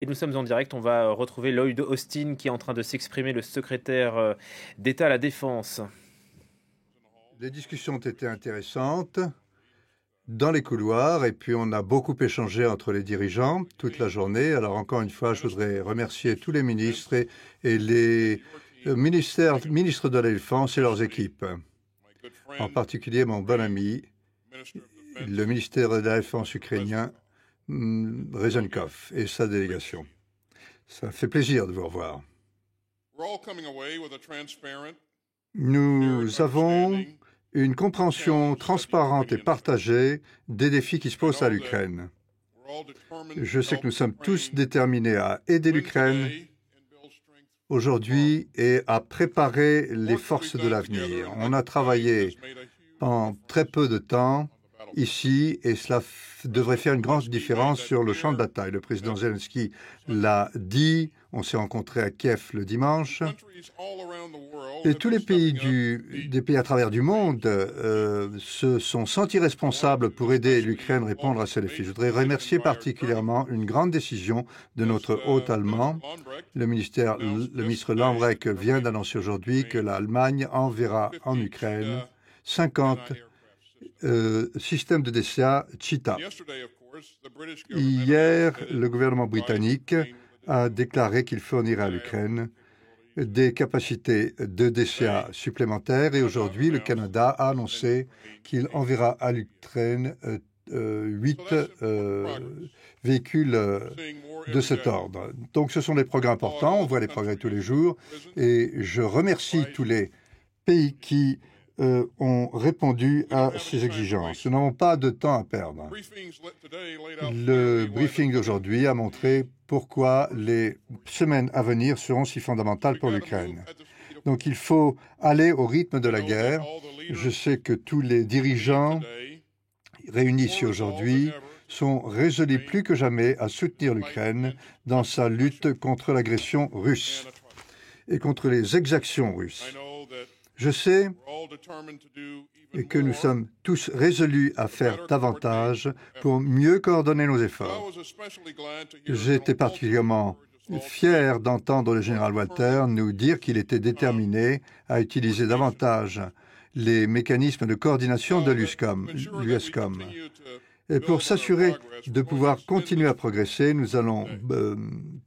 Et nous sommes en direct, on va retrouver Lloyd Austin qui est en train de s'exprimer, le secrétaire d'État à la Défense. Les discussions ont été intéressantes dans les couloirs et puis on a beaucoup échangé entre les dirigeants toute la journée. Alors encore une fois, je voudrais remercier tous les ministres et les ministres de la Défense et leurs équipes. En particulier mon bon ami, le ministère de la Défense ukrainien, Rezenkov, et sa délégation. Ça fait plaisir de vous revoir. Nous avons une compréhension transparente et partagée des défis qui se posent à l'Ukraine. Je sais que nous sommes tous déterminés à aider l'Ukraine aujourd'hui et à préparer les forces de l'avenir. On a travaillé en très peu de temps ici et cela devrait faire une grande différence sur le champ de bataille. Le président Zelensky l'a dit, on s'est rencontrés à Kiev le dimanche et tous les pays des pays à travers du monde se sont sentis responsables pour aider l'Ukraine à répondre à ces défis. Je voudrais remercier particulièrement une grande décision de notre hôte allemand. Le ministre Lambrecht vient d'annoncer aujourd'hui que l'Allemagne enverra en Ukraine 50 systèmes de DCA Cheetah. Hier, le gouvernement britannique a déclaré qu'il fournirait à l'Ukraine des capacités de DCA supplémentaires et aujourd'hui, le Canada a annoncé qu'il enverra à l'Ukraine 8 véhicules de cet ordre. Donc, ce sont des progrès importants, on voit les progrès tous les jours et je remercie tous les pays qui ont répondu à ces exigences. Nous n'avons pas de temps à perdre. Le briefing d'aujourd'hui a montré pourquoi les semaines à venir seront si fondamentales pour l'Ukraine. Donc il faut aller au rythme de la guerre. Je sais que tous les dirigeants réunis ici aujourd'hui sont résolus plus que jamais à soutenir l'Ukraine dans sa lutte contre l'agression russe et contre les exactions russes. Je sais que nous sommes tous résolus à faire davantage pour mieux coordonner nos efforts. J'ai été particulièrement fier d'entendre le général Walter nous dire qu'il était déterminé à utiliser davantage les mécanismes de coordination de l'USCOM. Et pour s'assurer de pouvoir continuer à progresser, nous allons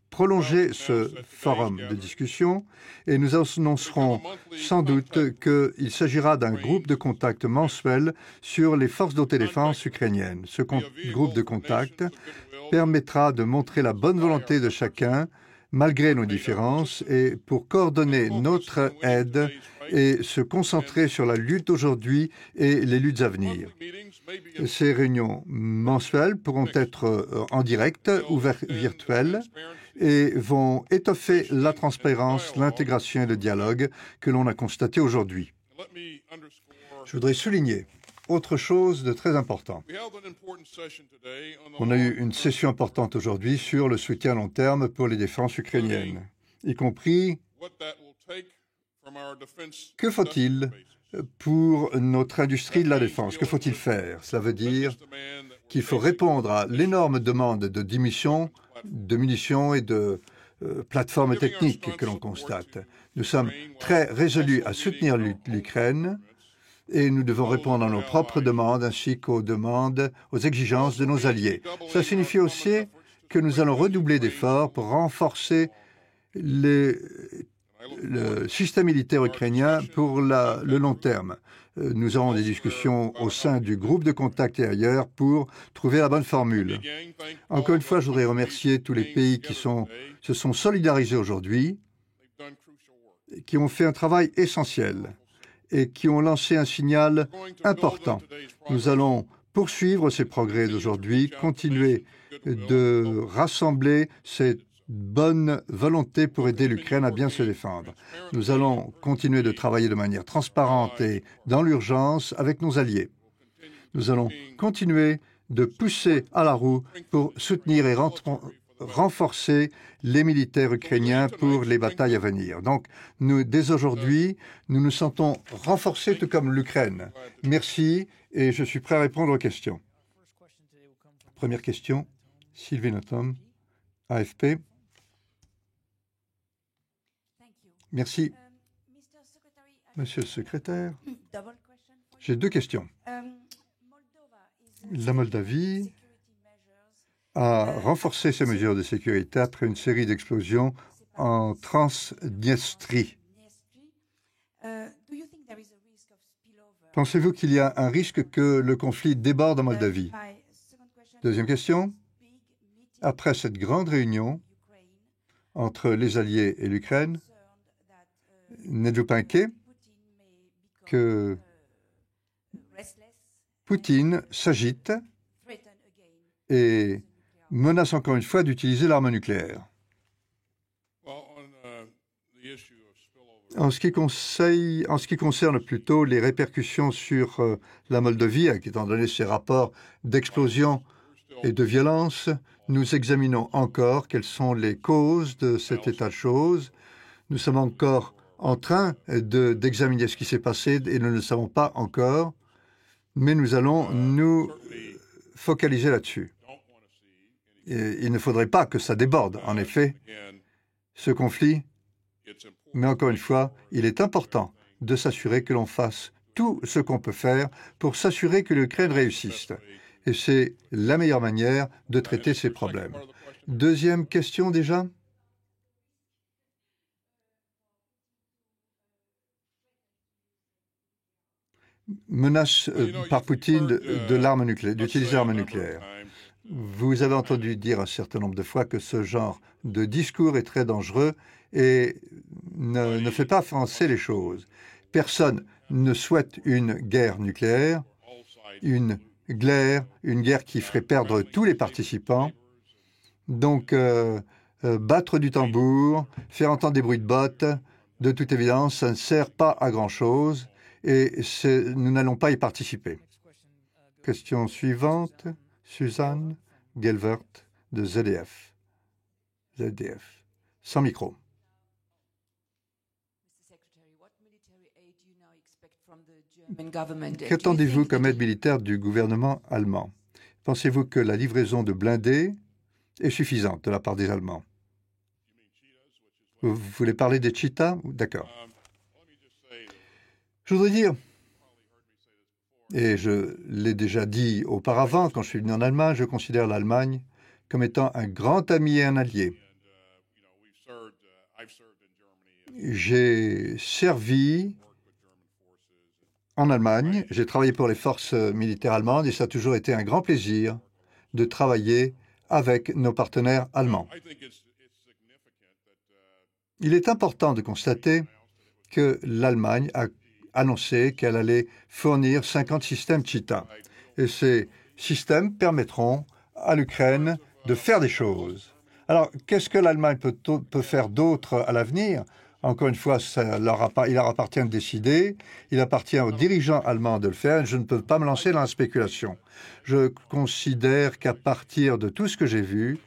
prolonger ce forum de discussion et nous annoncerons sans doute qu'il s'agira d'un groupe de contact mensuel sur les forces d'autodéfense ukrainiennes. Ce groupe de contact permettra de montrer la bonne volonté de chacun malgré nos différences et pour coordonner notre aide et se concentrer sur la lutte d'aujourd'hui et les luttes à venir. Ces réunions mensuelles pourront être en direct ou virtuelles et vont étoffer la transparence, l'intégration et le dialogue que l'on a constaté aujourd'hui. Je voudrais souligner autre chose de très important. On a eu une session importante aujourd'hui sur le soutien à long terme pour les défenses ukrainiennes, y compris que faut-il pour notre industrie de la défense. Que faut-il faire? Cela veut dire qu'il faut répondre à l'énorme demande de munitions et de plateformes techniques que l'on constate. Nous sommes très résolus à soutenir l'Ukraine et nous devons répondre à nos propres demandes ainsi qu'aux demandes, aux exigences de nos alliés. Ça signifie aussi que nous allons redoubler d'efforts pour renforcer le système militaire ukrainien pour le long terme. Nous aurons des discussions au sein du groupe de contact et ailleurs pour trouver la bonne formule. Encore une fois, je voudrais remercier tous les pays qui se sont solidarisés aujourd'hui, qui ont fait un travail essentiel et qui ont lancé un signal important. Nous allons poursuivre ces progrès d'aujourd'hui, continuer de rassembler cette bonne volonté pour aider l'Ukraine à bien se défendre. Nous allons continuer de travailler de manière transparente et dans l'urgence avec nos alliés. Nous allons continuer de pousser à la roue pour soutenir et renforcer les militaires ukrainiens pour les batailles à venir. Donc, dès aujourd'hui, nous nous sentons renforcés tout comme l'Ukraine. Merci et je suis prêt à répondre aux questions. Première question, Sylvie Notom, AFP. Merci. Monsieur le secrétaire, j'ai deux questions. La Moldavie a renforcé ses mesures de sécurité après une série d'explosions en Transnistrie. Pensez-vous qu'il y a un risque que le conflit déborde en Moldavie? Deuxième question. Après cette grande réunion entre les Alliés et l'Ukraine, n'êtes-vous pas inquiet que Poutine s'agite et menace encore une fois d'utiliser l'arme nucléaire? En ce qui concerne plutôt les répercussions sur la Moldavie, étant donné ces rapports d'explosion et de violence, nous examinons encore quelles sont les causes de cet état de choses. Nous sommes encore en train d'examiner ce qui s'est passé et nous ne le savons pas encore, mais nous allons nous focaliser là-dessus. Il ne faudrait pas que ça déborde, en effet, ce conflit. Mais encore une fois, il est important de s'assurer que l'on fasse tout ce qu'on peut faire pour s'assurer que l'Ukraine réussisse. Et c'est la meilleure manière de traiter ces problèmes. Deuxième question déjà. Menace par Poutine de l'arme nucléaire, d'utiliser l'arme nucléaire. Vous avez entendu dire un certain nombre de fois que ce genre de discours est très dangereux et ne fait pas avancer les choses. Personne ne souhaite une guerre nucléaire, une guerre qui ferait perdre tous les participants. Donc, battre du tambour, faire entendre des bruits de bottes, de toute évidence, ça ne sert pas à grand-chose et nous n'allons pas y participer. Question suivante, Suzanne Gelvert de ZDF. Sans micro. Qu'attendez-vous comme aide militaire du gouvernement allemand? Pensez-vous que la livraison de blindés est suffisante de la part des Allemands? Vous voulez parler des Cheetahs? D'accord. Je voudrais dire, et je l'ai déjà dit auparavant quand je suis venu en Allemagne, je considère l'Allemagne comme étant un grand ami et un allié. J'ai servi en Allemagne, j'ai travaillé pour les forces militaires allemandes et ça a toujours été un grand plaisir de travailler avec nos partenaires allemands. Il est important de constater que l'Allemagne a annoncé qu'elle allait fournir 50 systèmes Cheetah. Et ces systèmes permettront à l'Ukraine de faire des choses. Alors, qu'est-ce que l'Allemagne peut faire d'autre à l'avenir? Encore une fois, il leur appartient de décider. Il appartient aux dirigeants allemands de le faire. Je ne peux pas me lancer dans la spéculation. Je considère qu'à partir de tout ce que j'ai vu,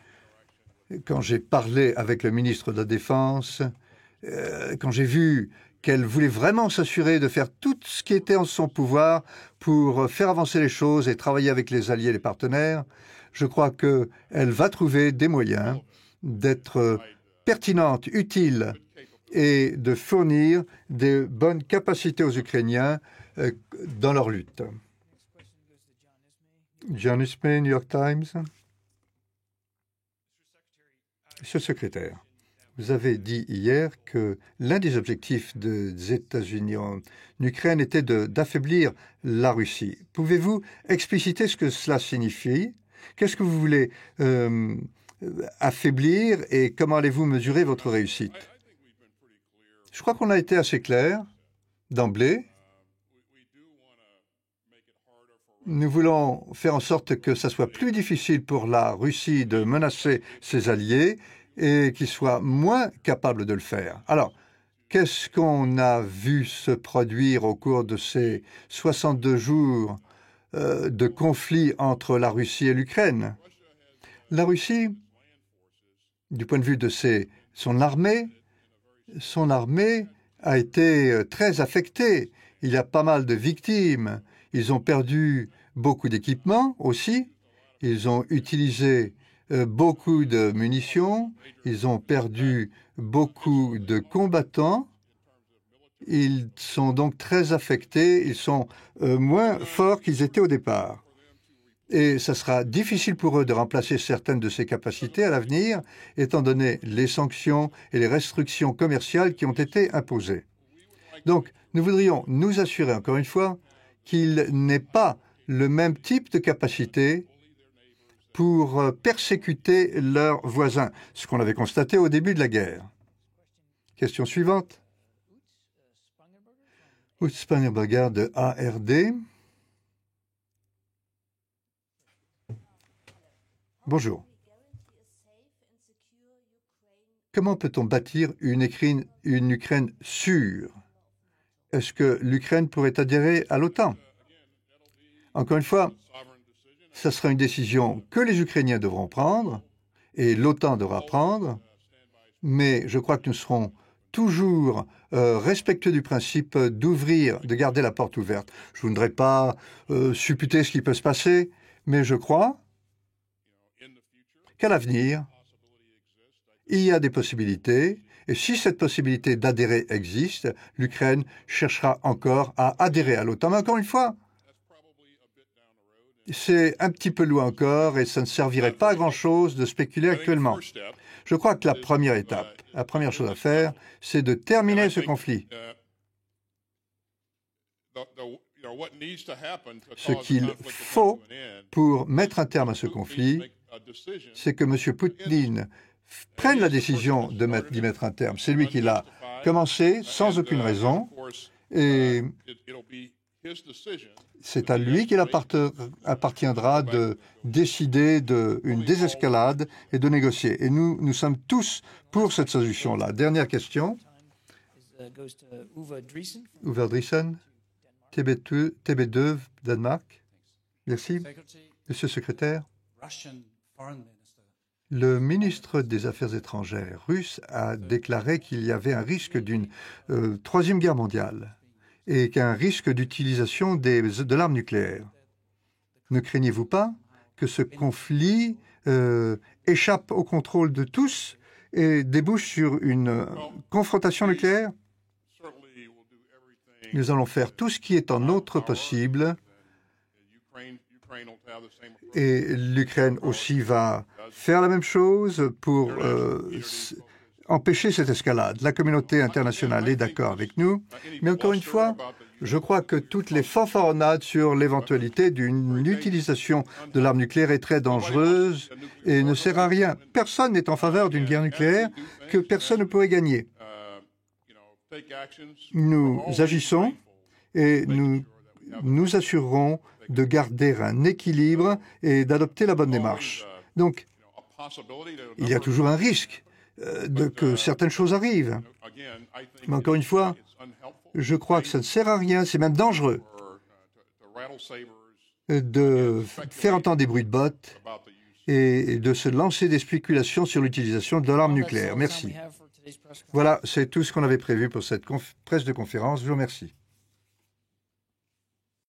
quand j'ai parlé avec le ministre de la Défense, quand j'ai vu qu'elle voulait vraiment s'assurer de faire tout ce qui était en son pouvoir pour faire avancer les choses et travailler avec les alliés et les partenaires, je crois qu'elle va trouver des moyens d'être pertinente, utile et de fournir de bonnes capacités aux Ukrainiens dans leur lutte. John Ismay, New York Times. Monsieur le secrétaire, vous avez dit hier que l'un des objectifs des États-Unis en Ukraine était d'affaiblir la Russie. Pouvez-vous expliciter ce que cela signifie? Qu'est-ce que vous voulez affaiblir et comment allez-vous mesurer votre réussite? Je crois qu'on a été assez clair d'emblée. Nous voulons faire en sorte que ça soit plus difficile pour la Russie de menacer ses alliés et qu'il soit moins capable de le faire. Alors, qu'est-ce qu'on a vu se produire au cours de ces 62 jours de conflit entre la Russie et l'Ukraine? La Russie, du point de vue de son armée a été très affectée. Il y a pas mal de victimes. Ils ont perdu beaucoup d'équipements aussi. Ils ont utilisé beaucoup de munitions, ils ont perdu beaucoup de combattants. Ils sont donc très affectés, ils sont moins forts qu'ils étaient au départ. Et ça sera difficile pour eux de remplacer certaines de ces capacités à l'avenir, étant donné les sanctions et les restrictions commerciales qui ont été imposées. Donc, nous voudrions nous assurer, encore une fois, qu'ils n'aient pas le même type de capacité pour persécuter leurs voisins, ce qu'on avait constaté au début de la guerre. Question suivante. Ute Spangenberger de ARD. Bonjour. Comment peut-on bâtir une Ukraine sûre? Est-ce que l'Ukraine pourrait adhérer à l'OTAN? Encore une fois, ce sera une décision que les Ukrainiens devront prendre et l'OTAN devra prendre, mais je crois que nous serons toujours respectueux du principe de garder la porte ouverte. Je ne voudrais pas supputer ce qui peut se passer, mais je crois qu'à l'avenir, il y a des possibilités, et si cette possibilité d'adhérer existe, l'Ukraine cherchera encore à adhérer à l'OTAN. Mais encore une fois, c'est un petit peu loin encore et ça ne servirait pas à grand-chose de spéculer actuellement. Je crois que la première étape, la première chose à faire, c'est de terminer ce conflit. Ce qu'il faut pour mettre un terme à ce conflit, c'est que M. Poutine prenne la décision d'y mettre un terme. C'est lui qui l'a commencé sans aucune raison et c'est à lui qu'il appartiendra de décider d'une désescalade et de négocier. Et nous sommes tous pour cette solution-là. Dernière question. Uwe Driesen, TB2, Danemark. Merci. Monsieur le secrétaire. Le ministre des Affaires étrangères russe a déclaré qu'il y avait un risque d'une troisième guerre mondiale et qu'un risque d'utilisation de l'arme nucléaire. Ne craignez-vous pas que ce conflit échappe au contrôle de tous et débouche sur une confrontation nucléaire? Nous allons faire tout ce qui est en notre possible et l'Ukraine aussi va faire la même chose pour empêcher cette escalade. La communauté internationale est d'accord avec nous, mais encore une fois, je crois que toutes les fanfaronnades sur l'éventualité d'une utilisation de l'arme nucléaire est très dangereuse et ne sert à rien. Personne n'est en faveur d'une guerre nucléaire que personne ne pourrait gagner. Nous agissons et nous assurerons de garder un équilibre et d'adopter la bonne démarche. Donc, il y a toujours un risque que certaines choses arrivent. Mais encore une fois, je crois que ça ne sert à rien, c'est même dangereux de faire entendre des bruits de bottes et de se lancer des spéculations sur l'utilisation de l'arme nucléaire. Merci. Voilà, c'est tout ce qu'on avait prévu pour cette presse de conférence. Je vous remercie.